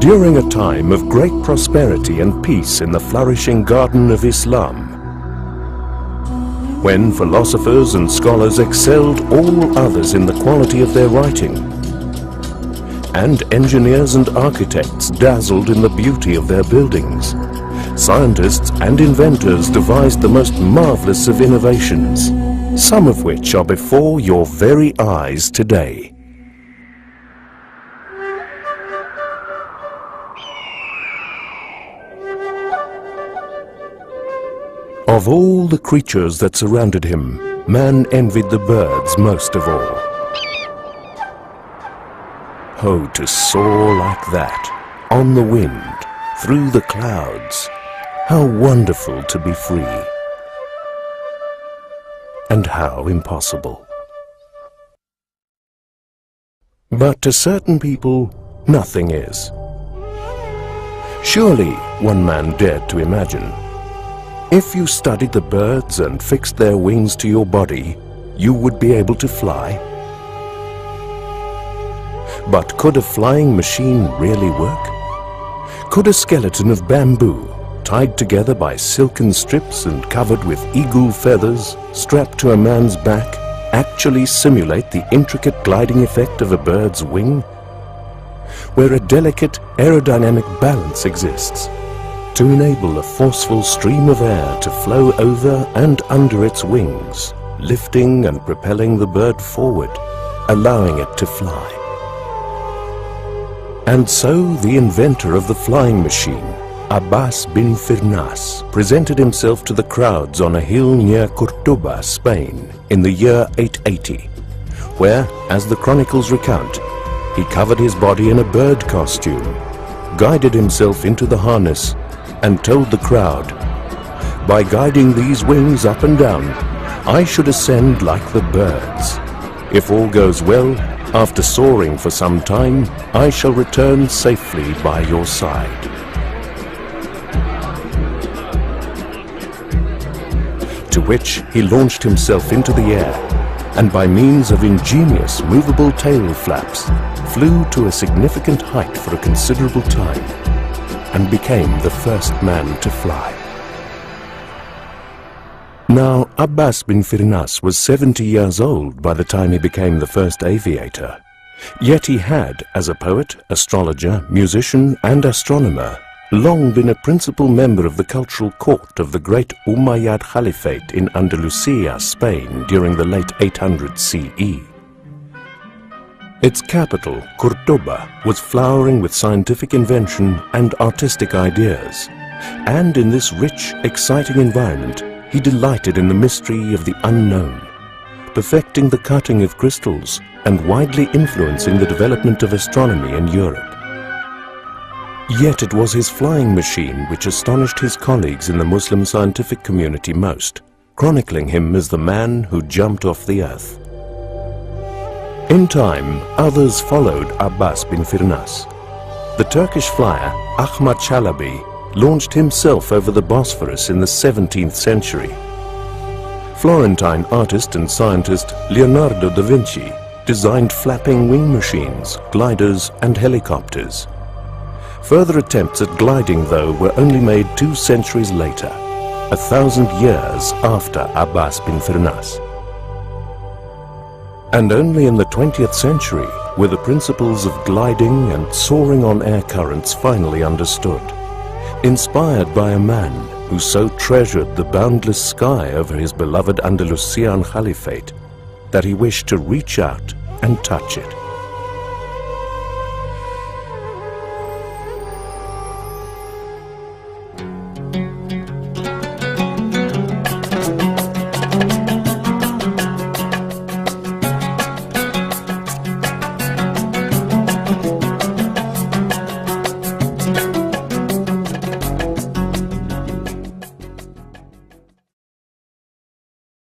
During a time of great prosperity and peace in the flourishing garden of Islam, when philosophers and scholars excelled all others in the quality of their writing, and engineers and architects dazzled in the beauty of their buildings, scientists and inventors devised the most marvelous of innovations, some of which are before your very eyes today. Of all the creatures that surrounded him, man envied the birds most of all. Oh, to soar like that, on the wind, through the clouds, how wonderful to be free. And how impossible. But to certain people, nothing is. Surely, one man dared to imagine, if you studied the birds and fixed their wings to your body, you would be able to fly. But could a flying machine really work? Could a skeleton of bamboo, tied together by silken strips and covered with eagle feathers, strapped to a man's back, actually simulate the intricate gliding effect of a bird's wing? Where a delicate aerodynamic balance exists, to enable a forceful stream of air to flow over and under its wings, lifting and propelling the bird forward, allowing it to fly. And so the inventor of the flying machine, ABBAS bin FIRNAS, presented himself to the crowds on a hill near Cordoba, Spain, in the year 880, where, as the chronicles recount, he covered his body in a bird costume, guided himself into the harness, and told the crowd, "By guiding these wings up and down, I should ascend like the birds. If all goes well, after soaring for some time, I shall return safely by your side." To which he launched himself into the air, and by means of ingenious movable tail flaps, flew to a significant height for a considerable time, and became the first man to fly. Now, ABBAS bin FIRNAS was 70 years old by the time he became the first aviator. Yet he had, as a poet, astrologer, musician and astronomer, long been a principal member of the cultural court of the great Umayyad Caliphate in Andalusia, Spain, during the late 800 CE. Its capital, Cordoba, was flowering with scientific invention and artistic ideas. And in this rich, exciting environment, he delighted in the mystery of the unknown, perfecting the cutting of crystals and widely influencing the development of astronomy in Europe. Yet it was his flying machine which astonished his colleagues in the Muslim scientific community most, chronicling him as the man who jumped off the earth. In time, others followed ABBAS bin FIRNAS. The Turkish flyer, Ahmad Chalabi, launched himself over the Bosphorus in the 17th century. Florentine artist and scientist Leonardo da Vinci designed flapping wing machines, gliders and helicopters. Further attempts at gliding, though, were only made 2 centuries later, 1,000 years after ABBAS bin FIRNAS. And only in the 20th century were the principles of gliding and soaring on air currents finally understood, inspired by a man who so treasured the boundless sky over his beloved Andalusian Caliphate that he wished to reach out and touch it.